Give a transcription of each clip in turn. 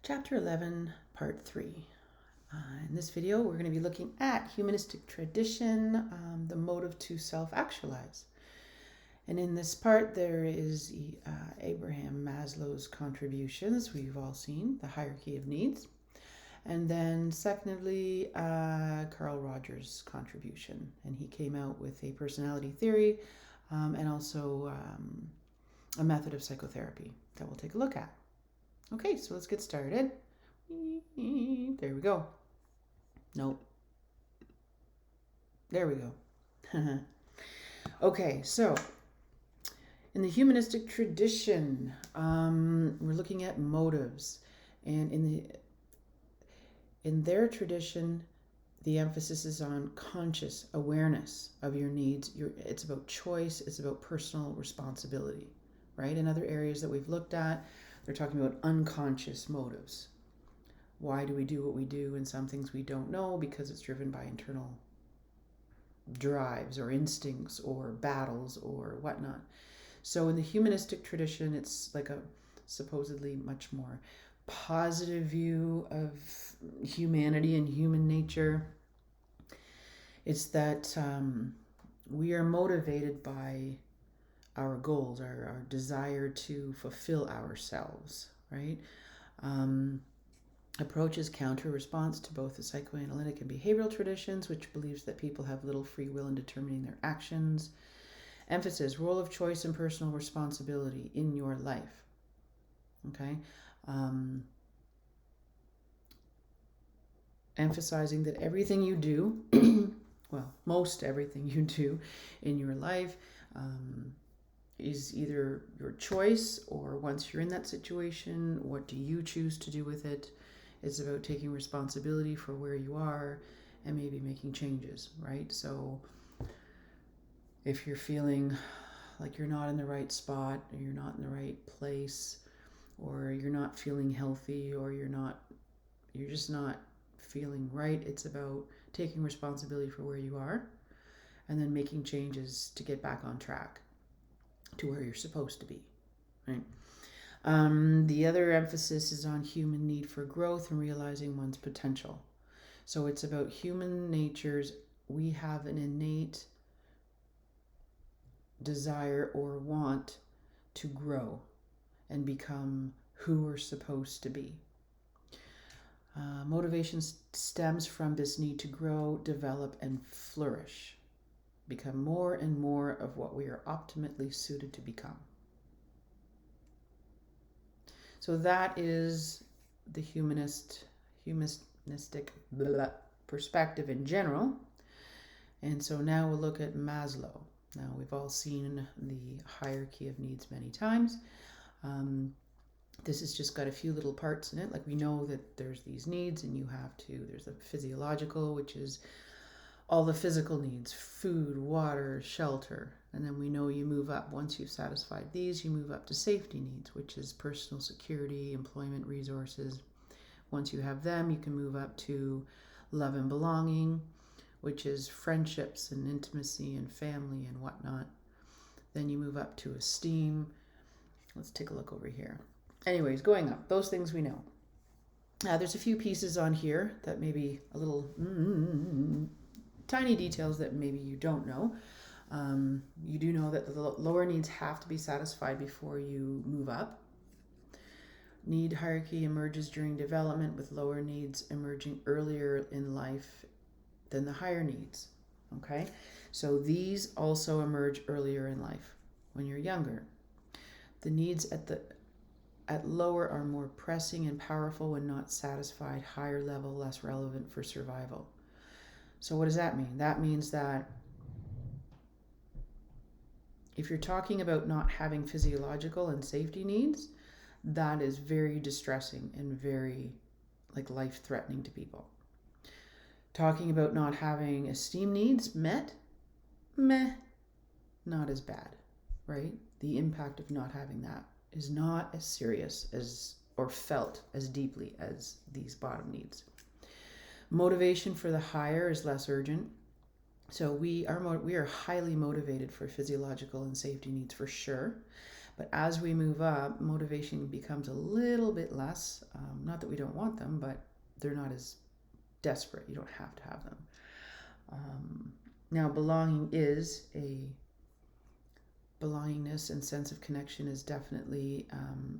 Chapter 11, Part 3. In this video, we're going to be looking at humanistic tradition, the motive to self-actualize. And in this part, there is Abraham Maslow's contributions, we've all seen, the hierarchy of needs. And then secondly, Carl Rogers' contribution. And he came out with a personality theory and also a method of psychotherapy that we'll take a look at. Okay, so let's get started. There we go. Nope. There we go. Okay, so in the humanistic tradition, we're looking at motives. And in their tradition, the emphasis is on conscious awareness of your needs. It's about choice. It's about personal responsibility, right? In other areas that we've looked at, they're talking about unconscious motives. Why do we do what we do? And some things we don't know because it's driven by internal drives or instincts or battles or whatnot. So in the humanistic tradition, it's like a supposedly much more positive view of humanity and human nature. It's that we are motivated by our goals, our desire to fulfill ourselves, right? Approaches counter response to both the psychoanalytic and behavioral traditions, which believes that people have little free will in determining their actions. Emphasis, role of choice and personal responsibility in your life. Okay? Emphasizing that everything you do, well, most everything you do in your life, is either your choice or once you're in that situation, what do you choose to do with it? It's about taking responsibility for where you are and maybe making changes, right? So if you're feeling like you're not in the right spot or you're not in the right place or you're not feeling healthy or you're just not feeling right, it's about taking responsibility for where you are and then making changes to get back on track to where you're supposed to be, right? The other emphasis is on human need for growth and realizing one's potential. So it's about human natures. We have an innate desire or want to grow and become who we're supposed to be. Motivation stems from this need to grow, develop, and flourish. Become more and more of what we are optimally suited to become. So that is the humanistic perspective in general. And so now we'll look at Maslow. Now we've all seen the hierarchy of needs many times. This has just got a few little parts in it. Like we know that there's these needs and there's the physiological, which is all the physical needs, food, water, shelter. And then we know you move up. Once you've satisfied these, you move up to safety needs, which is personal security, employment, resources. Once you have them, you can move up to love and belonging, which is friendships and intimacy and family and whatnot. Then you move up to esteem. Let's take a look over here. Anyways, going up, those things we know. There's a few pieces on here that maybe a little tiny details that maybe you don't know. You do know that the lower needs have to be satisfied before you move up. Need hierarchy emerges during development, with lower needs emerging earlier in life than the higher needs. Okay, so these also emerge earlier in life when you're younger. The needs at lower are more pressing and powerful when not satisfied. Higher level, less relevant for survival. So what does that mean? That means that if you're talking about not having physiological and safety needs, that is very distressing and very life-threatening to people. Talking about not having esteem needs met, not as bad, right? The impact of not having that is not as serious as or felt as deeply as these bottom needs. Motivation for the higher is less urgent. So we are highly motivated for physiological and safety needs for sure. But as we move up, motivation becomes a little bit less. Not that we don't want them, but they're not as desperate. You don't have to have them. Now, belongingness and sense of connection is definitely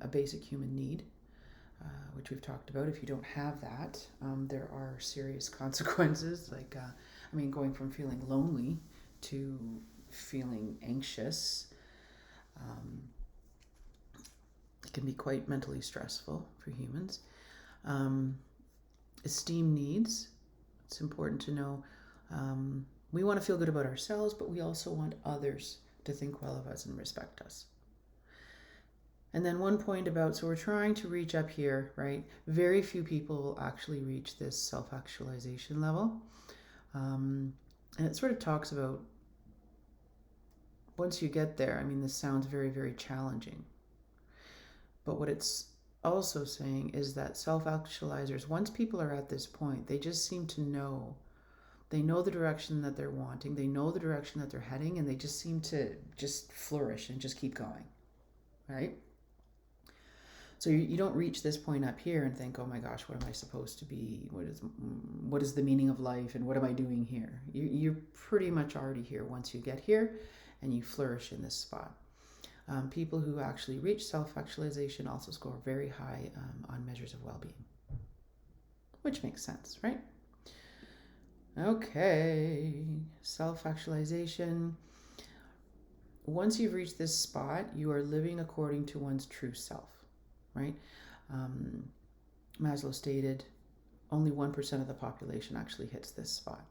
a basic human need, which we've talked about. If you don't have that, there are serious consequences, like, going from feeling lonely to feeling anxious. It can be quite mentally stressful for humans. Esteem needs. It's important to know we want to feel good about ourselves, but we also want others to think well of us and respect us. And then one point about, so we're trying to reach up here, right? Very few people will actually reach this self-actualization level. And it sort of talks about, once you get there, this sounds very, very challenging. But what it's also saying is that self-actualizers, once people are at this point, they just seem to know. They know the direction that they're wanting. They know the direction that they're heading, and they just seem to just flourish and just keep going, right? So you don't reach this point up here and think, oh my gosh, what am I supposed to be? What is the meaning of life, and what am I doing here? You're pretty much already here once you get here, and you flourish in this spot. People who actually reach self-actualization also score very high on measures of well-being, which makes sense, right? Okay, self-actualization. Once you've reached this spot, you are living according to one's true self, right? Maslow stated only 1% of the population actually hits this spot.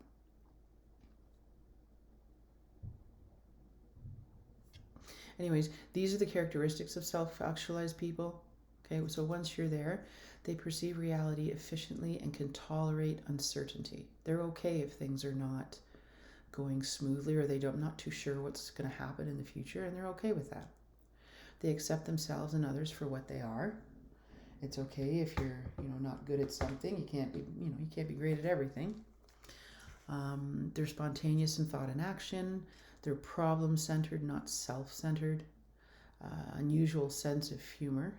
Anyways, these are the characteristics of self-actualized people. Okay, so once you're there, they perceive reality efficiently and can tolerate uncertainty. They're okay if things are not going smoothly, or not too sure what's going to happen in the future, and they're okay with that. They accept themselves and others for what they are. It's okay if you're, not good at something. You can't be great at everything. They're spontaneous in thought and action. They're problem-centered, not self-centered. Unusual sense of humor.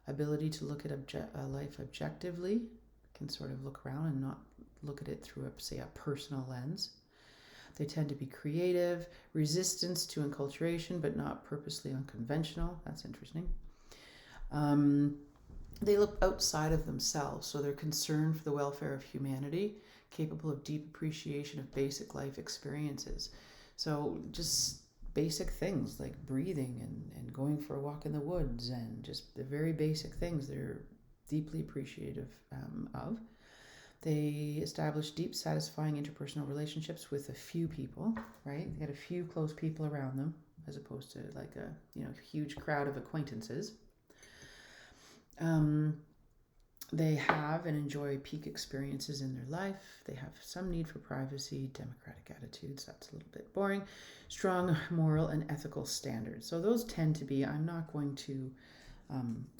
Ability to look at life objectively. Can sort of look around and not look at it through, a personal lens. They tend to be creative. Resistance to enculturation, but not purposely unconventional. That's interesting. They look outside of themselves, so they're concerned for the welfare of humanity, capable of deep appreciation of basic life experiences. So just basic things like breathing and going for a walk in the woods, and just the very basic things they're deeply appreciative of. They establish deep, satisfying interpersonal relationships with a few people, right? They got a few close people around them, as opposed to like a huge crowd of acquaintances. They have and enjoy peak experiences in their life. They have some need for privacy, democratic attitudes, that's a little bit boring, strong moral and ethical standards. So those tend to be, I'm not going to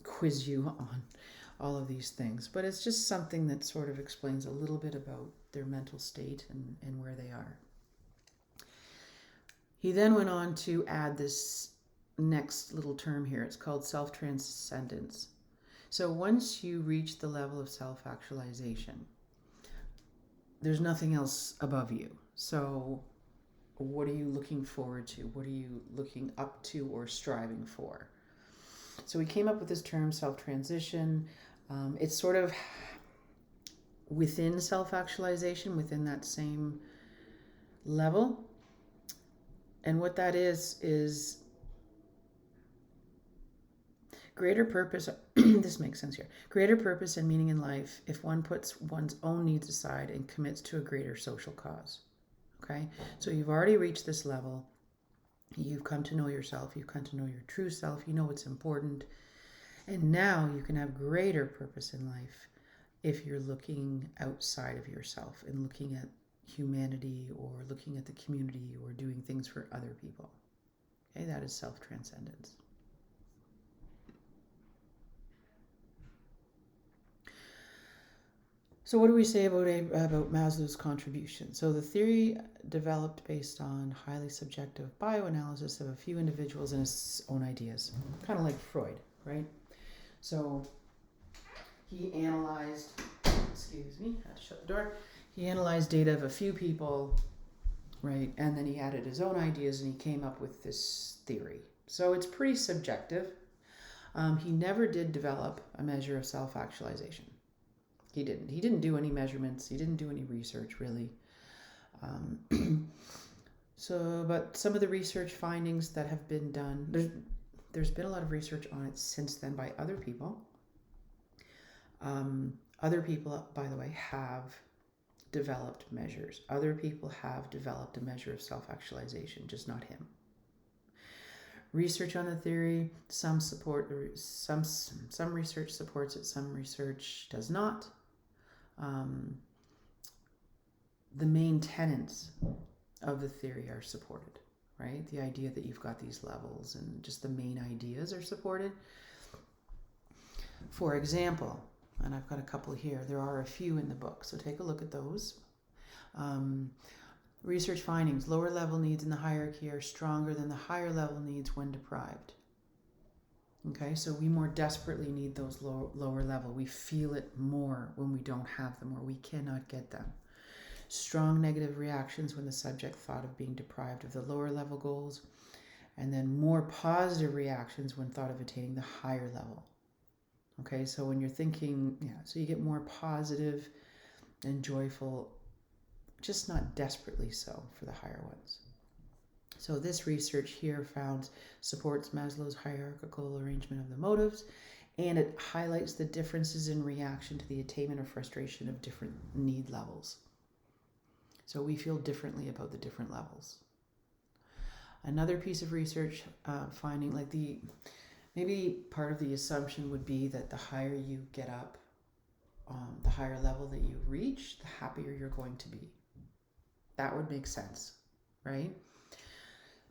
quiz you on all of these things, but it's just something that sort of explains a little bit about their mental state and where they are. He then went on to add this next little term here. It's called self-transcendence. So once you reach the level of self-actualization, there's nothing else above you. So what are you looking forward to? What are you looking up to or striving for? So we came up with this term, self-transition. It's sort of within self-actualization, within that same level. And what that is greater purpose. This makes sense here. Greater purpose and meaning in life if one puts one's own needs aside and commits to a greater social cause. Okay? So you've already reached this level. You've come to know yourself. You've come to know your true self. You know what's important. And now you can have greater purpose in life if you're looking outside of yourself and looking at humanity or looking at the community or doing things for other people. Okay, that is self-transcendence. So what do we say about Maslow's contribution? So the theory developed based on highly subjective bioanalysis of a few individuals and his own ideas, kind of like Freud, right? So he analyzed, excuse me, I had to shut the door. He analyzed data of a few people, right? And then he added his own ideas and he came up with this theory. So it's pretty subjective. He never did develop a measure of self-actualization. He didn't do any measurements. He didn't do any research, really. But some of the research findings that have been done, there's been a lot of research on it since then by other people. Other people, by the way, have developed measures. Other people have developed a measure of self-actualization, just not him. Research on the theory, some research supports it, some research does not. The main tenets of the theory are supported, right? The idea that you've got these levels and just the main ideas are supported. For example, and I've got a couple here, there are a few in the book, so take a look at those. Research findings, lower level needs in the hierarchy are stronger than the higher level needs when deprived. Okay, so we more desperately need those lower level. We feel it more when we don't have them or we cannot get them. Strong negative reactions when the subject thought of being deprived of the lower level goals, and then more positive reactions when thought of attaining the higher level. Okay, so when you're thinking, so you get more positive and joyful, just not desperately so for the higher ones. So this research here supports Maslow's hierarchical arrangement of the motives, and it highlights the differences in reaction to the attainment or frustration of different need levels. So we feel differently about the different levels. Another piece of research finding, maybe part of the assumption would be that the higher you get up, the higher level that you reach, the happier you're going to be. That would make sense, right?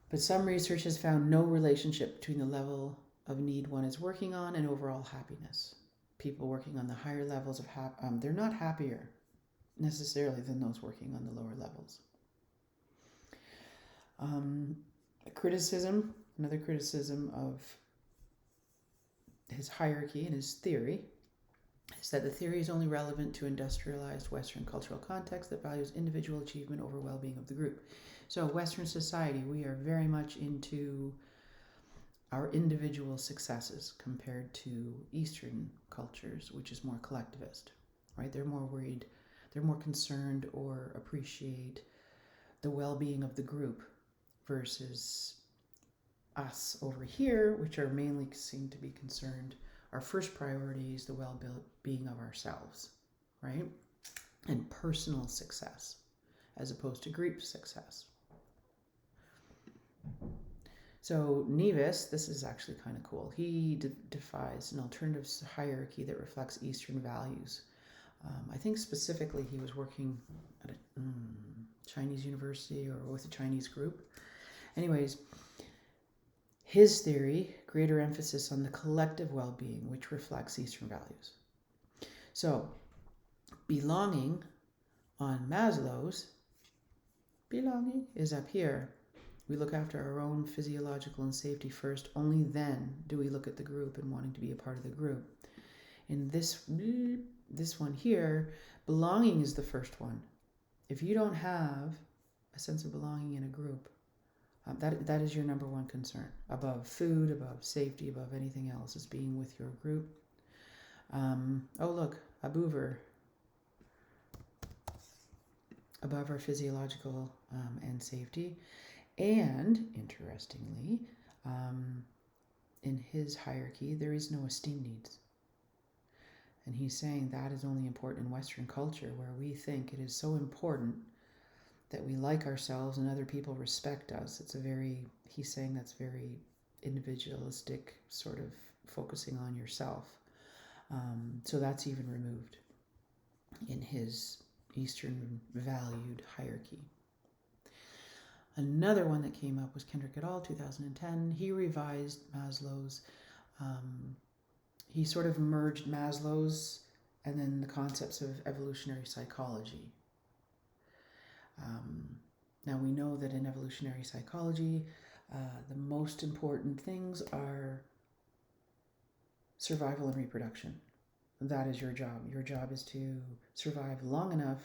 But some research has found no relationship between the level of need one is working on and overall happiness. People working on the higher levels of they're not happier necessarily than those working on the lower levels. Another criticism of his hierarchy and his theory is that the theory is only relevant to industrialized Western cultural context that values individual achievement over well-being of the group. So Western society, we are very much into our individual successes compared to Eastern cultures, which is more collectivist, right? They're more worried, they're more concerned or appreciate the well-being of the group versus us over here, which are mainly seem to be concerned. Our first priority is the well-being of ourselves, right? And personal success as opposed to group success. So Nevis, this is actually kind of cool. He defies an alternative hierarchy that reflects Eastern values. I think specifically he was working at a Chinese university or with a Chinese group. Anyways, his theory, greater emphasis on the collective well-being, which reflects Eastern values. So, belonging on Maslow's, belonging is up here. We look after our own physiological and safety first. Only then do we look at the group and wanting to be a part of the group. In this one here, belonging is the first one. If you don't have a sense of belonging in a group, that is your number one concern. Above food, above safety, above anything else is being with your group. Oh look, a boover. Above our physiological and safety. And, interestingly, in his hierarchy, there is no esteem needs. And he's saying that is only important in Western culture, where we think it is so important that we like ourselves and other people respect us. He's saying that's very individualistic, sort of focusing on yourself. So that's even removed in his Eastern valued hierarchy. Another one that came up was Kendrick et al., 2010. He revised Maslow's, he sort of merged Maslow's and then the concepts of evolutionary psychology. Now we know that in evolutionary psychology, the most important things are survival and reproduction. That is your job. Your job is to survive long enough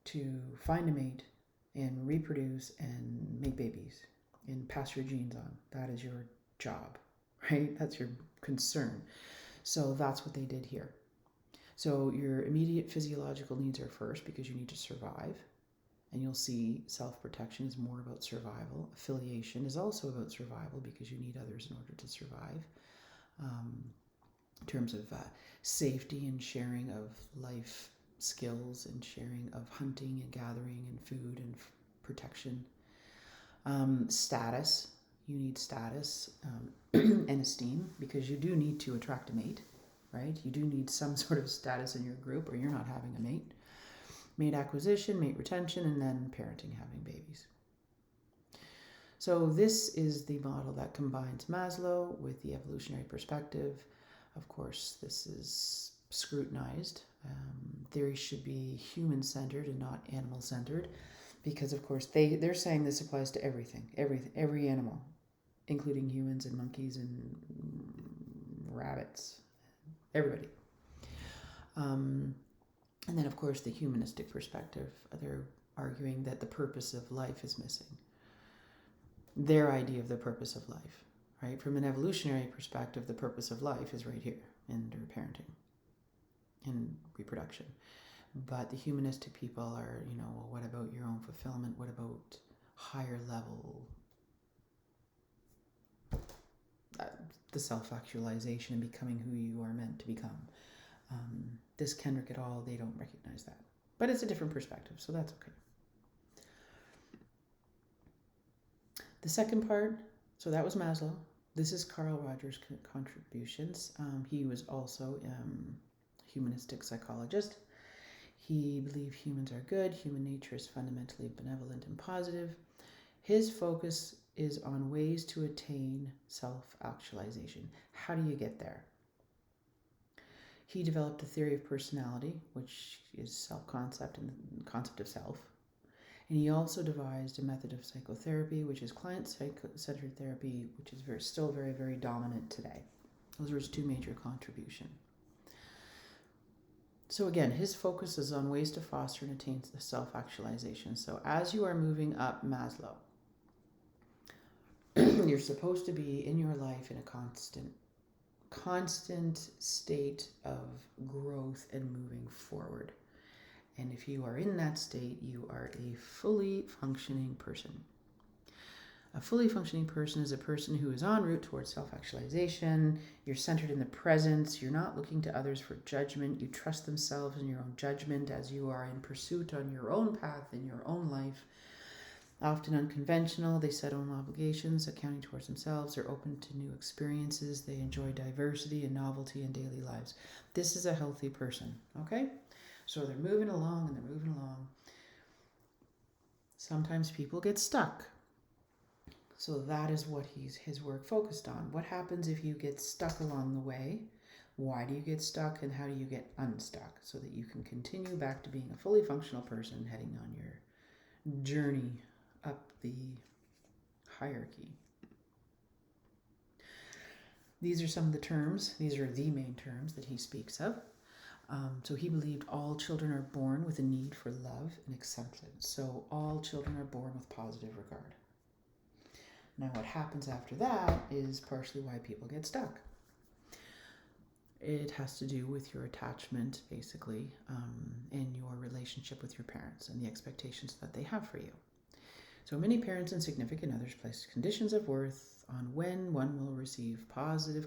to find a mate and reproduce and make babies and pass your genes on. That is your job, right? That's your concern. So that's what they did here. So your immediate physiological needs are first because you need to survive. And you'll see self-protection is more about survival. Affiliation is also about survival because you need others in order to survive. In terms of safety and sharing of life skills and sharing of hunting and gathering and food and protection. Status, you need status and esteem because you do need to attract a mate, right? You do need some sort of status in your group or you're not having a mate. Mate acquisition, mate retention, and then parenting, having babies. So this is the model that combines Maslow with the evolutionary perspective. Of course, this is scrutinized. Theory should be human-centered and not animal-centered because, of course, they're saying this applies to everything, every animal, including humans and monkeys and rabbits, everybody. And then, of course, the humanistic perspective. They're arguing that the purpose of life is missing. Their idea of the purpose of life, right? From an evolutionary perspective, the purpose of life is right here in parenting and reproduction. But the humanistic people are, well, what about your own fulfillment? What about higher level, the self-actualization and becoming who you are meant to become? This Kendrick et al., they don't recognize that. But it's a different perspective, so that's okay. The second part, so that was Maslow. This is Carl Rogers' contributions. He was also a humanistic psychologist. He believed humans are good. Human nature is fundamentally benevolent and positive. His focus is on ways to attain self-actualization. How do you get there? He developed a theory of personality, which is self-concept and the concept of self. And he also devised a method of psychotherapy, which is client-centered therapy, which is still very, very dominant today. Those are his two major contributions. So again, his focus is on ways to foster and attain the self-actualization. So as you are moving up Maslow, you're supposed to be in your life in a constant state of growth and moving forward. And if you are in that state, you are a fully functioning person. A fully functioning person is a person who is en route towards self-actualization. You're centered in the present. You're not looking to others for judgment. You trust themselves in your own judgment as you are in pursuit on your own path in your own life. Often unconventional, they set own obligations, accounting towards themselves. They're open to new experiences. They enjoy diversity and novelty in daily lives. This is a healthy person, okay? So they're moving along and they're moving along. Sometimes people get stuck. So that is what his work focused on. What happens if you get stuck along the way? Why do you get stuck and how do you get unstuck so that you can continue back to being a fully functional person heading on your journey up the hierarchy? These are some of the terms. These are the main terms that he speaks of. So he believed all children are born with a need for love and acceptance. So all children are born with positive regard. Now what happens after that is partially why people get stuck. It has to do with your attachment, basically, and your relationship with your parents and the expectations that they have for you. So many parents and significant others place conditions of worth on when one will receive positive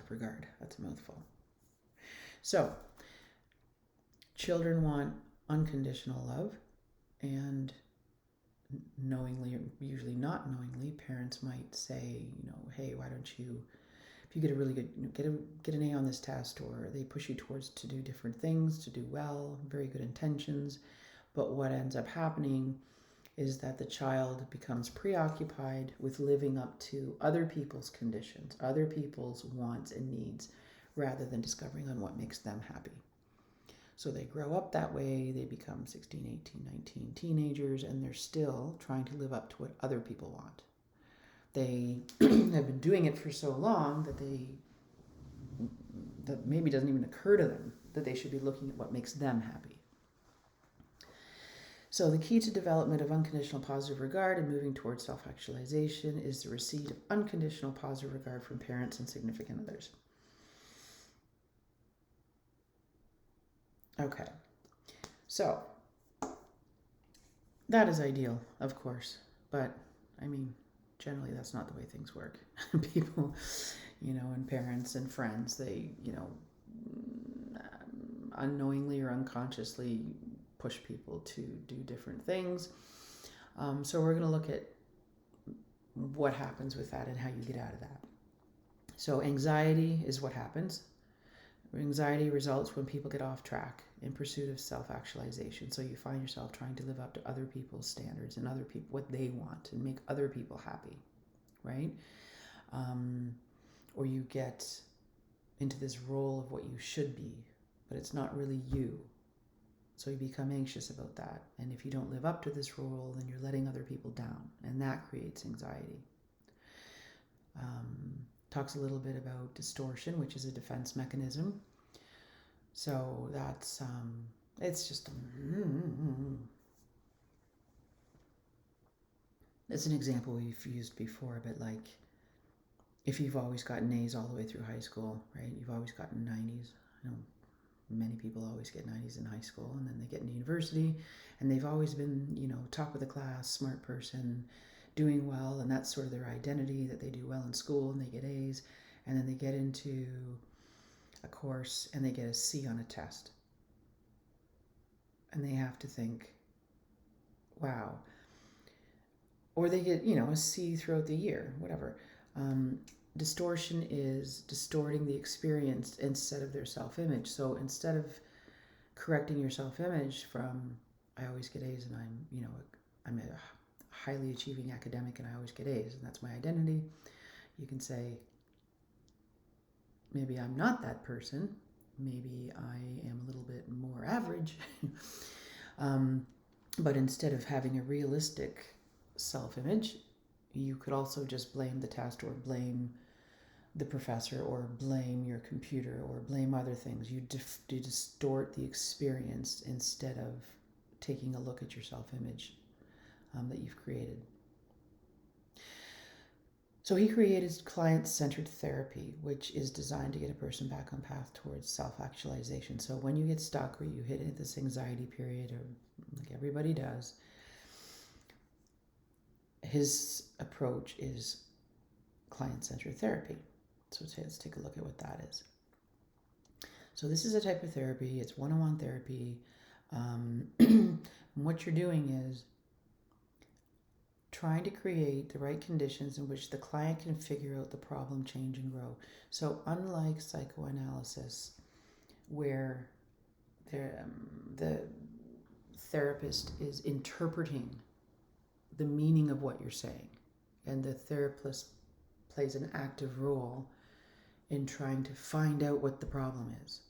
regard. That's a mouthful. So, children want unconditional love, and knowingly or usually not knowingly, parents might say, hey, why don't you, if you get a really good, get an A on this test, or they push you towards to do different things, to do well, very good intentions. But what ends up happening is that the child becomes preoccupied with living up to other people's conditions, other people's wants and needs, rather than discovering on what makes them happy. So they grow up that way, they become 16, 18, 19 teenagers, and they're still trying to live up to what other people want. They have been doing it for so long that maybe doesn't even occur to them that they should be looking at what makes them happy. So the key to development of unconditional positive regard and moving towards self-actualization is the receipt of unconditional positive regard from parents and significant others. Okay, so that is ideal, of course, but I mean, generally that's not the way things work. People, and parents and friends, they, unknowingly or unconsciously push people to do different things. So we're going to look at what happens with that and how you get out of that. So anxiety is what happens. Anxiety results when people get off track in pursuit of self-actualization. So you find yourself trying to live up to other people's standards and other people, what they want, and make other people happy, right? Or you get into this role of what you should be, but it's not really you. So you become anxious about that. And if you don't live up to this role, then you're letting other people down, and that creates anxiety. Talks a little bit about distortion, which is a defense mechanism. So that's, it's just, it's an example we've used before, but like, if you've always gotten A's all the way through high school, right? You've always gotten 90s. I know many people always get 90s in high school, and then they get into university, and they've always been, top of the class, smart person, doing well, and that's sort of their identity, that they do well in school and they get A's, and then they get into a course and they get a C on a test. And they have to think, wow. Or they get, a C throughout the year, whatever. Distortion is distorting the experience instead of their self-image. So instead of correcting your self-image from, I always get A's and I'm a highly achieving academic and I always get A's and that's my identity, you can say, maybe I'm not that person. Maybe I am a little bit more average. But instead of having a realistic self-image, you could also just blame the test or blame the professor or blame your computer or blame other things. You distort the experience instead of taking a look at your self-image that you've created. So he created client-centered therapy, which is designed to get a person back on path towards self-actualization. So when you get stuck or you hit this anxiety period, or like everybody does, his approach is client-centered therapy. So let's take a look at what that is. So this is a type of therapy. It's one-on-one therapy. What you're doing is trying to create the right conditions in which the client can figure out the problem, change, and grow. So unlike psychoanalysis, where the therapist is interpreting the meaning of what you're saying, and the therapist plays an active role in trying to find out what the problem is.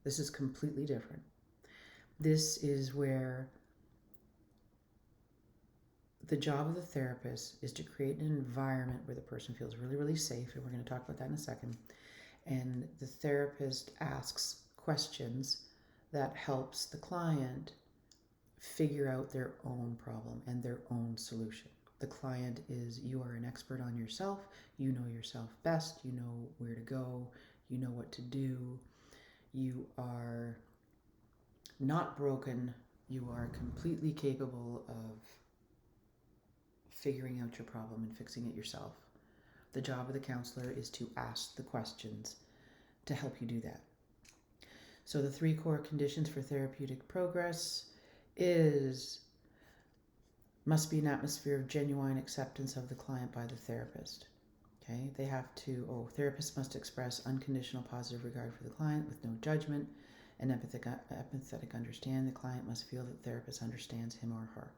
This is completely different. This is where the job of the therapist is to create an environment where the person feels really, really safe, and we're going to talk about that in a second. And the therapist asks questions that helps the client figure out their own problem and their own solution. The client is, you are an expert on yourself, you know yourself best, you know where to go, you know what to do, you are not broken, you are completely capable of figuring out your problem and fixing it yourself. The job of the counselor is to ask the questions to help you do that. So the 3 core conditions for therapeutic progress must be an atmosphere of genuine acceptance of the client by the therapist. Okay, they have to, therapists must express unconditional positive regard for the client with no judgment and empathetic understanding. The client must feel that the therapist understands him or her.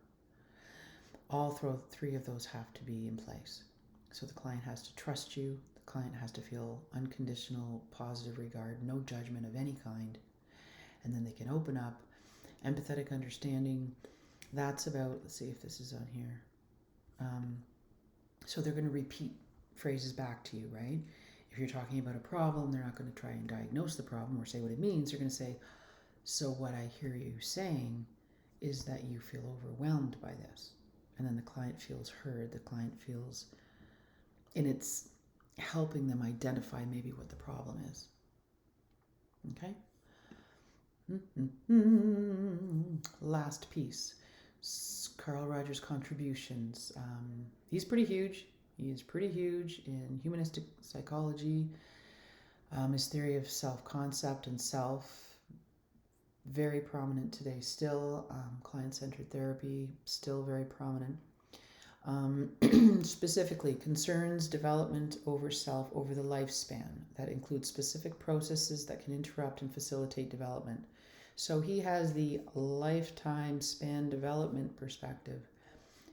All 3 of those have to be in place. So the client has to trust you, The client has to feel unconditional, positive regard, no judgment of any kind. And then they can open up. Empathetic understanding, that's about, let's see if this is on here. So they're going to repeat phrases back to you, right? If you're talking about a problem, they're not going to try and diagnose the problem or say what it means. They're going to say, so what I hear you saying is that you feel overwhelmed by this. And then the client feels heard, the client feels, and it's helping them identify maybe what the problem is. Okay? Last piece, Carl Rogers' contributions. He's pretty huge. He is pretty huge in humanistic psychology. His theory of self-concept and self, very prominent today still. Client-centered therapy, still very prominent. Specifically, concerns development over self over the lifespan. That includes specific processes that can interrupt and facilitate development. So he has the lifetime span development perspective.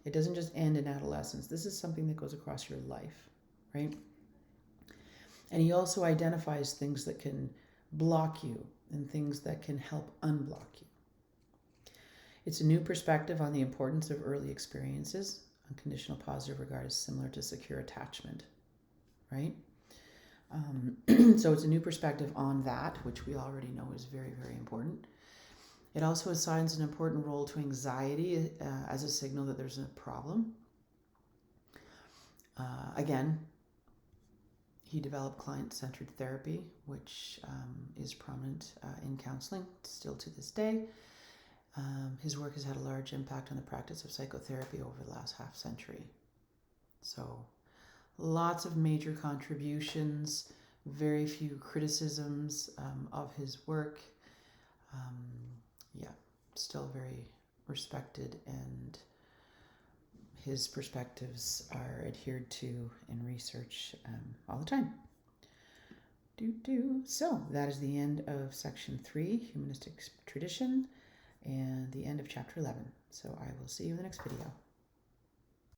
It doesn't just end in adolescence. This is something that goes across your life, right? And he also identifies things that can block you and things that can help unblock you. It's a new perspective on the importance of early experiences. Unconditional positive regard is similar to secure attachment, right? So it's a new perspective on that, which we already know is very, very important. It also assigns an important role to anxiety as a signal that there's a problem. Again, he developed client-centered therapy, which is prominent in counseling still to this day. His work has had a large impact on the practice of psychotherapy over the last half century. So lots of major contributions, very few criticisms of his work. Still very respected, and his perspectives are adhered to in research all the time. So that is the end of section 3, Humanistic Tradition, and the end of chapter 11. So I will see you in the next video.